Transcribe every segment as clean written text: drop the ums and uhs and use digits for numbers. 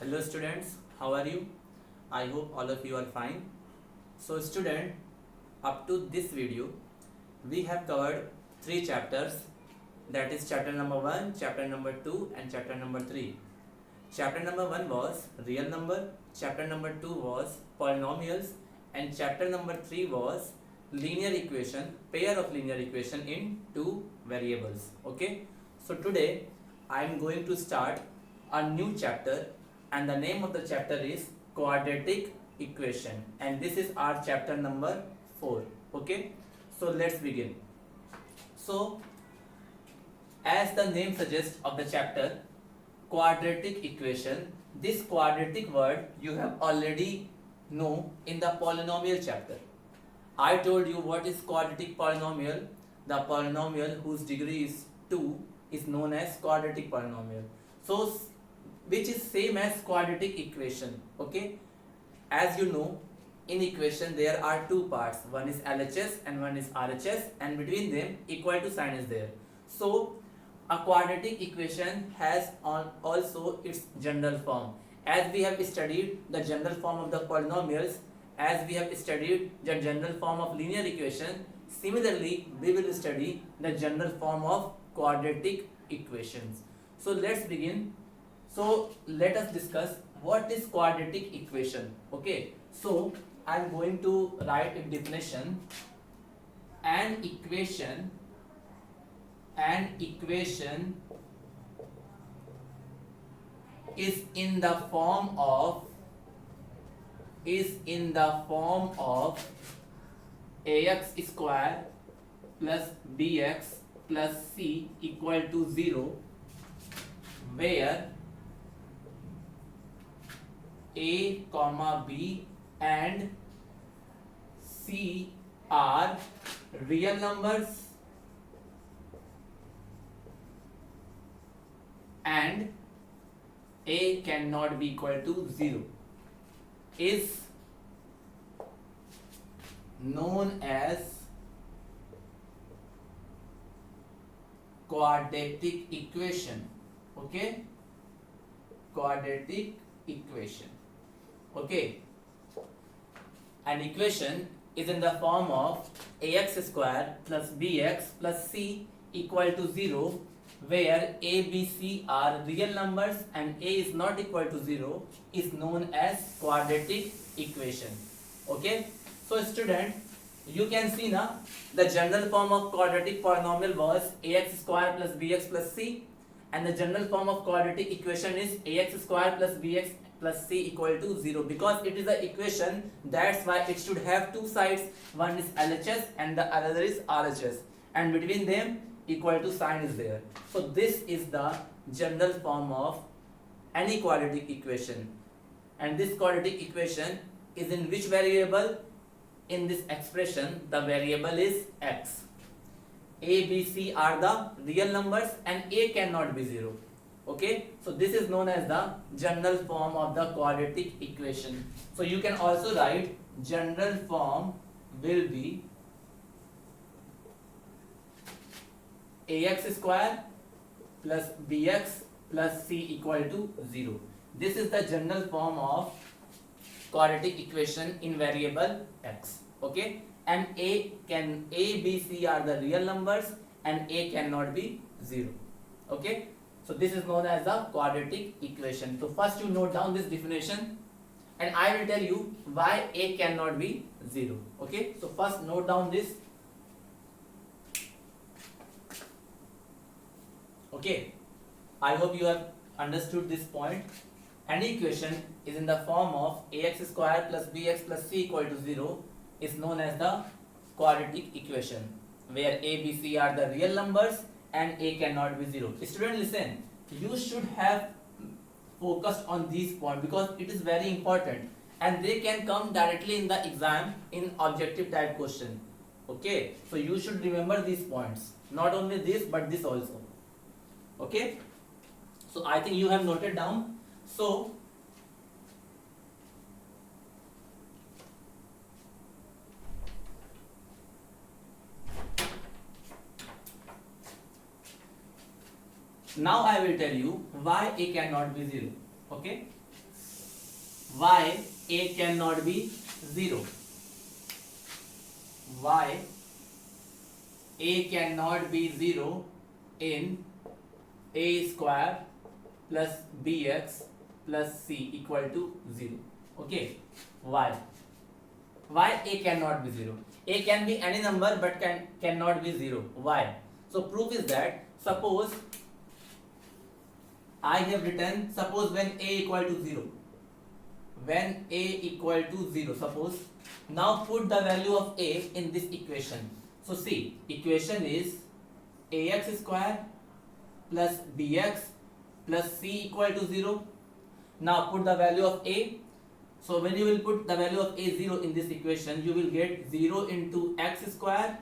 Hello students, how are you? I hope all of you are fine. So student, up to this video, we have covered 3 chapters, that is chapter number 1, chapter number 2 and chapter number 3. Chapter number 1 was real number, chapter number 2 was polynomials and chapter number 3 was linear equation, pair of linear equation in 2 variables. Okay, so today I am going to start a new chapter and the name of the chapter is quadratic equation and this is our chapter number 4. Okay, so let's begin. So as the name suggests of the chapter, quadratic equation, this quadratic word you have already know in the polynomial chapter. I told you what is quadratic polynomial. The polynomial whose degree is 2 is known as quadratic polynomial. So which is same as quadratic equation. Okay, as you know, in equation there are 2 parts, one is LHS and one is RHS, and between them equal to sign is there. So a quadratic equation has also its general form. As we have studied the general form of the polynomials, as we have studied the general form of linear equation, similarly we will study the general form of quadratic equations. So let's begin. So let us discuss what is quadratic equation. Okay, so I am going to write a definition. An equation is in the form of ax square plus bx plus c equal to 0, where a comma b and c are real numbers and a cannot be equal to 0, is known as quadratic equation. Okay, quadratic equation. Okay, an equation is in the form of ax square plus bx plus c equal to 0, where a, b, c are real numbers and a is not equal to 0, is known as quadratic equation. Okay, so student, you can see now the general form of quadratic polynomial was ax square plus bx plus c, and the general form of quadratic equation is ax square plus bx plus c equal to 0. Because it is the equation, that's why it should have 2 sides, one is LHS and the other is RHS, and between them equal to sign is there. So this is the general form of any quadratic equation, and this quadratic equation is in which variable? In this expression the variable is x. A, b, c are the real numbers and a cannot be 0. Okay, so this is known as the general form of the quadratic equation. So you can also write general form will be ax square plus bx plus c equal to 0. This is the general form of quadratic equation in variable x. Okay, and a, b, c are the real numbers and a cannot be 0. Okay, so this is known as the quadratic equation. So first you note down this definition and I will tell you why a cannot be 0. Okay, so first note down this. Okay, I hope you have understood this point. Any equation is in the form of ax square plus bx plus c equal to 0 is known as the quadratic equation, where a, b, c are the real numbers and a cannot be 0. Student, listen, you should have focused on these points because it is very important and they can come directly in the exam in objective type question. Okay, so you should remember these points, not only this but this also. Okay, so I think you have noted down. So Now I will tell you why a cannot be 0. Okay. why a cannot be 0. Why a cannot be 0 in a square plus bx plus c equal to 0. Okay, why a cannot be 0? A can be any number but cannot be 0. Why? So proof is that, suppose I have written, suppose when a equal to 0, when a equal to 0, suppose, now put the value of a in this equation. So see, equation is ax square plus bx plus c equal to 0. Now put the value of a. So when you will put the value of a 0 in this equation, you will get 0 into x square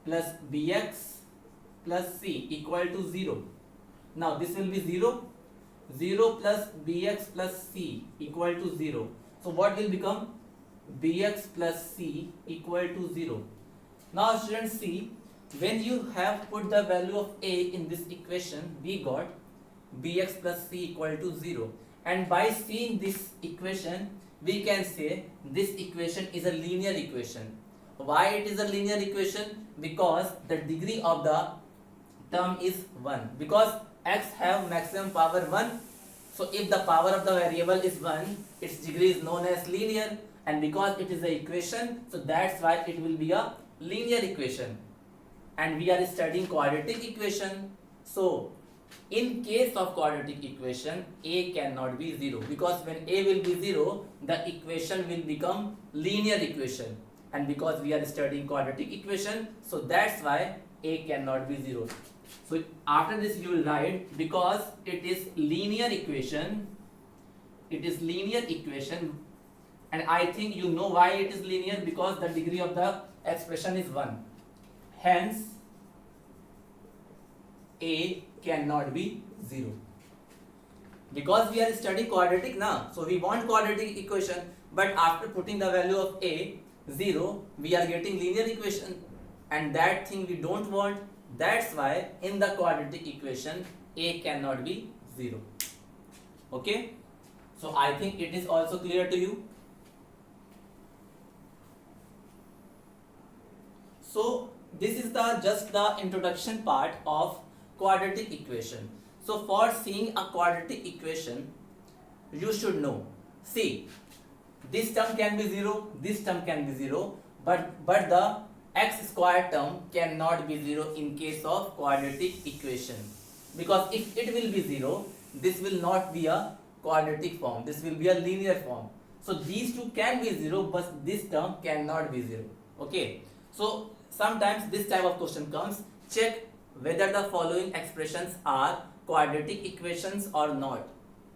plus bx plus c equal to 0. Now this will be 0. 0 plus bx plus c equal to 0. So what will become? Bx plus c equal to 0. Now students, see, when you have put the value of a in this equation, we got bx plus c equal to 0. And by seeing this equation, we can say this equation is a linear equation. Why it is a linear equation? Because the degree of the term is 1. Because x have maximum power 1. So if the power of the variable is 1, its degree is known as linear. And because it is an equation, so that's why it will be a linear equation. And we are studying quadratic equation. So in case of quadratic equation, a cannot be 0. Because when a will be 0, the equation will become linear equation. And because we are studying quadratic equation, so that's why a cannot be 0. So after this you will write, because it is linear equation, and I think you know why it is linear, because the degree of the expression is 1. Hence a cannot be 0. Because we are studying quadratic now, so we want quadratic equation, but after putting the value of a 0, we are getting linear equation, and that thing we don't want. That's why in the quadratic equation a cannot be 0. Okay, so I think it is also clear to you. So this is just the introduction part of quadratic equation. So for seeing a quadratic equation, you should know, see, this term can be 0, this term can be 0, but the x square term cannot be 0 in case of quadratic equation. Because if it will be 0, this will not be a quadratic form, this will be a linear form. So these two can be 0, but this term cannot be 0. Okay, so sometimes this type of question comes, check whether the following expressions are quadratic equations or not.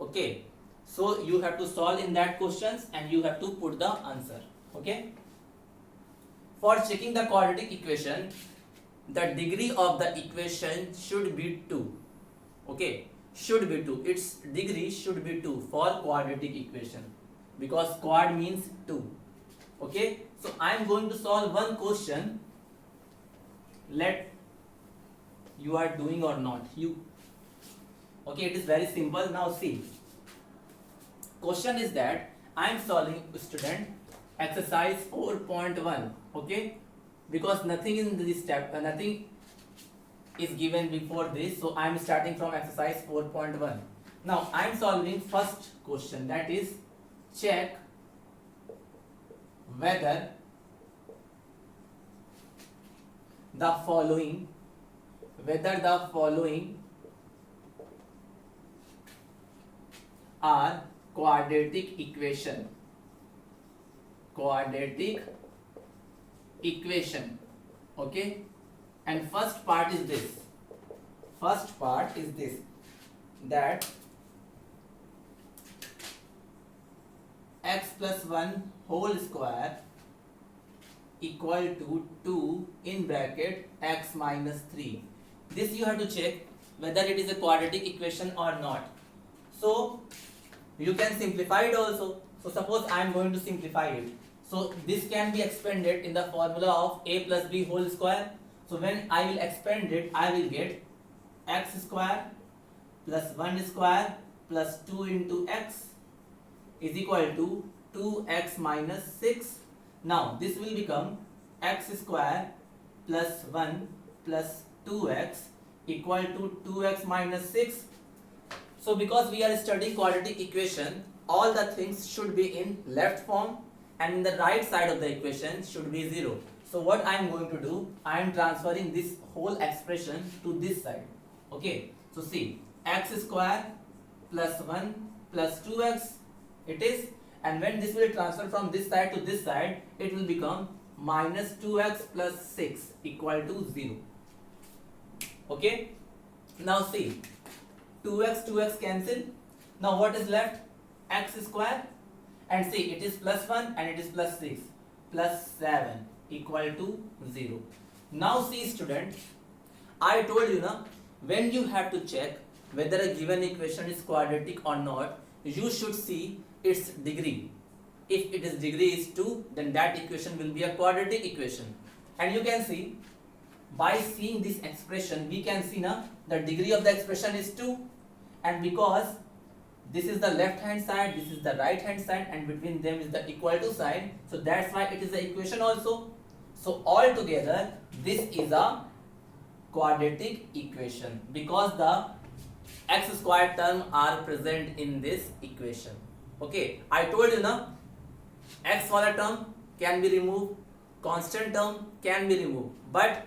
Okay, so you have to solve in that questions and you have to put the answer. Okay, for checking the quadratic equation, the degree of the equation should be 2. Okay, should be 2. Its degree should be 2 for quadratic equation, because quad means 2. Okay, so I am going to solve one question. Let you are doing or not, you. Okay, it is very simple. Now see, question is that I am solving, student, exercise 4.1. okay, because nothing in this step, nothing is given before this, so I am starting from exercise 4.1. now I am solving first question, that is, check whether the following are quadratic equation. Okay, and first part is this, that x plus 1 whole square equal to 2 in bracket x minus 3. This you have to check whether it is a quadratic equation or not. So you can simplify it also. So suppose I am going to simplify it. So this can be expanded in the formula of a plus b whole square. So when I will expand it, I will get x square plus 1 square plus 2 into x is equal to 2x minus 6. Now this will become x square plus 1 plus 2x equal to 2x minus 6. So because we are studying quadratic equation, all the things should be in left form and in the right side of the equation should be 0. So what I am going to do, I am transferring this whole expression to this side. Okay, so see, x square plus 1 plus 2x it is, and when this will transfer from this side to this side, it will become minus 2x plus 6 equal to 0. Okay, now see, 2x cancel. Now what is left? X square, and see, it is plus 1 and it is plus 6, plus 7 equal to 0. Now see student, I told you na, when you have to check whether a given equation is quadratic or not, you should see its degree. If its degree is 2, then that equation will be a quadratic equation. And you can see, by seeing this expression, we can see na, the degree of the expression is 2, and because this is the left hand side, this is the right hand side, and between them is the equal to sign, so that's why it is the equation also. So altogether this is a quadratic equation because the x square term are present in this equation. Okay, I told you na, x wala term can be removed, constant term can be removed, but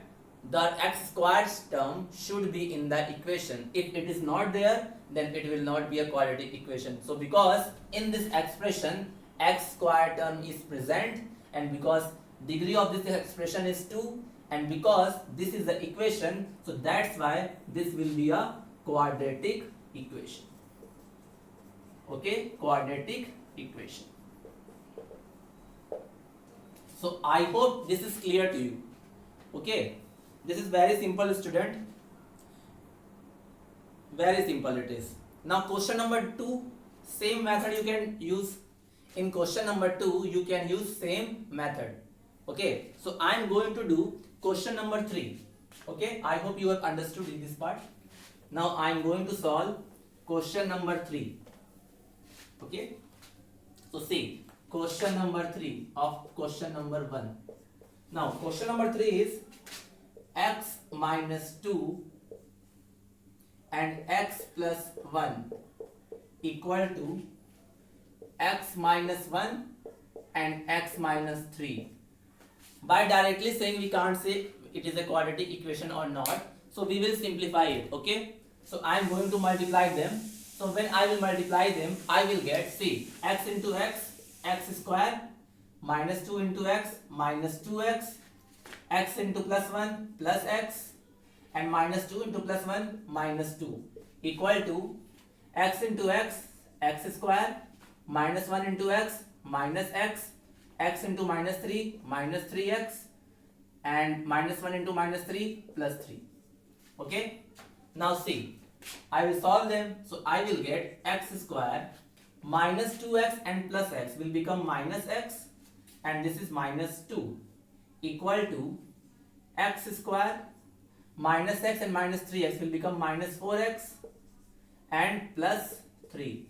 the x squared term should be in the equation. If it is not there, then it will not be a quadratic equation. So because in this expression x squared term is present, and because degree of this expression is 2, and because this is the equation, so that's why this will be a quadratic equation. Okay, quadratic equation. So I hope this is clear to you. Okay, this is very simple student, very simple it is. Now question number 2, same method you can use. In question number 2 you can use same method. Okay, so I am going to do question number 3. Okay, I hope you have understood in this part. Now I am going to solve question number 3. Okay, so see, question number 3 of question number 1. Now question number 3 is x minus 2 and x plus 1 equal to x minus 1 and x minus 3. By directly saying, we can't say it is a quadratic equation or not, so we will simplify it. Okay, so I am going to multiply them. So when I will multiply them, I will get, see, x into x, x square, minus 2 into x, minus 2x, x into plus 1 plus x, and minus 2 into plus 1 minus 2 equal to x into x, x square, minus 1 into x, minus x, x into minus 3, minus 3x, and minus 1 into minus 3 plus 3. Okay, now see, I will solve them. So I will get x square minus 2x and plus x will become minus x, and this is minus 2 equal to x square minus x and minus 3x will become minus 4x and plus 3.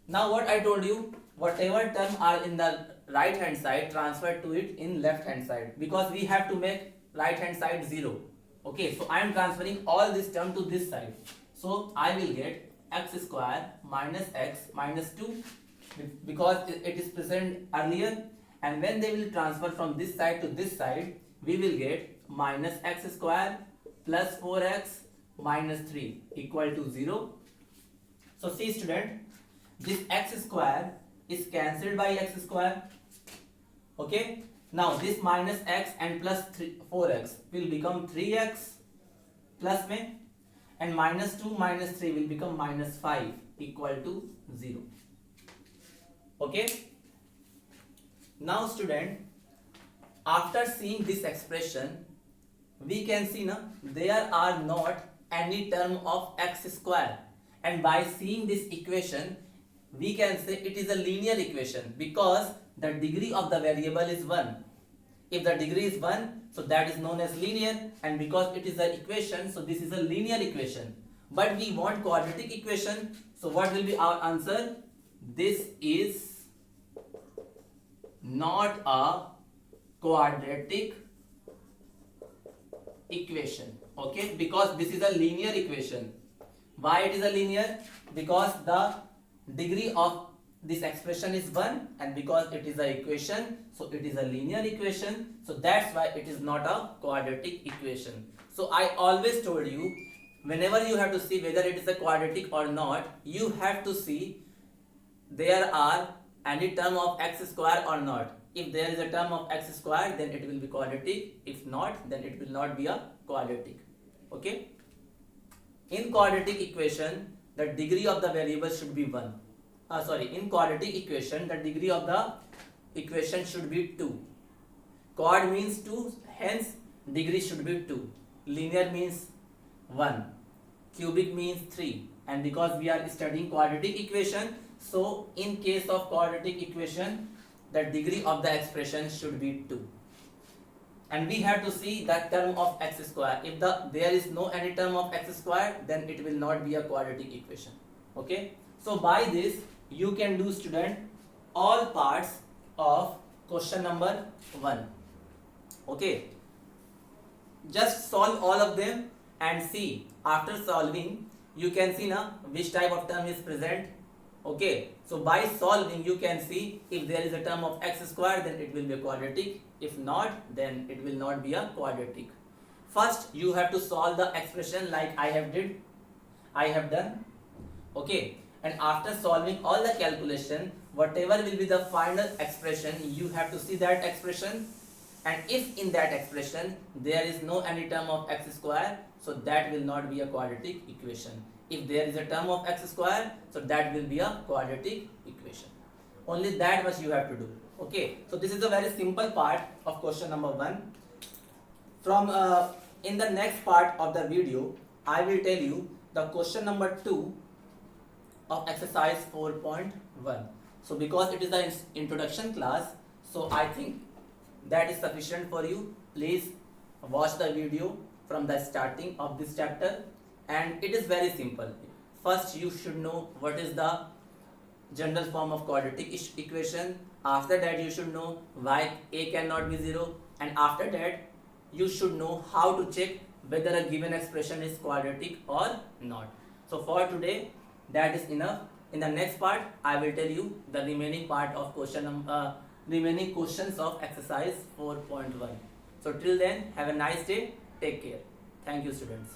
Now what I told you, whatever term are in the right hand side, transfer to it in left hand side, because we have to make right hand side 0. Okay, so I am transferring all this term to this side. So I will get x square minus x minus 2 because it is present earlier, and when they will transfer from this side to this side, we will get minus x square plus 4x minus 3 equal to 0. So see student, this x square is cancelled by x square. Okay, now this minus x and plus 4x will become 3x plus में, and minus 2 minus 3 will become minus 5 equal to 0. Okay, now student, after seeing this expression, we can see na, there are not any term of x square, and by seeing this equation we can say it is a linear equation because the degree of the variable is 1. If the degree is 1, so that is known as linear, and because it is an equation, so this is a linear equation. But we want quadratic equation, so what will be our answer? this is not a quadratic equation. Okay, because this is a linear equation. Why it is a linear? Because the degree of this expression is 1, and because it is a equation, so it is a linear equation, so that's why it is not a quadratic equation. So I always told you, whenever you have to see whether it is a quadratic or not, you have to see there are any term of x square or not. If there is a term of x square, then it will be quadratic. If not, then it will not be a quadratic. Okay, in quadratic equation the degree of the variable should be 1. In quadratic equation the degree of the equation should be 2. Quad means 2, hence degree should be 2. Linear means 1. Cubic means 3. And because we are studying quadratic equation, so in case of quadratic equation the degree of the expression should be 2. And we have to see that term of x square. If there is no any term of x square, then it will not be a quadratic equation. Okay, so by this you can do, student, all parts of question number 1. Okay, just solve all of them and see. After solving you can see now which type of term is present. Okay, so by solving you can see if there is a term of x square, then it will be a quadratic. If not, then it will not be a quadratic. First you have to solve the expression like I have done. Okay, and after solving all the calculation, whatever will be the final expression, you have to see that expression, and if in that expression there is no any term of x square, so that will not be a quadratic equation. If there is a term of x square, so that will be a quadratic equation. Only that much you have to do. Okay, so this is a very simple part of question number 1. From in the next part of the video, I will tell you the question number 2 of exercise 4.1. So because it is the introduction class, so I think that is sufficient for you. Please watch the video from the starting of this chapter, and it is very simple. First you should know what is the general form of quadratic equation. After that you should know why a cannot be 0, and after that you should know how to check whether a given expression is quadratic or not. So for today that is enough. In the next part I will tell you the remaining part of remaining questions of exercise 4.1. So till then, have a nice day. Take care. Thank you, students.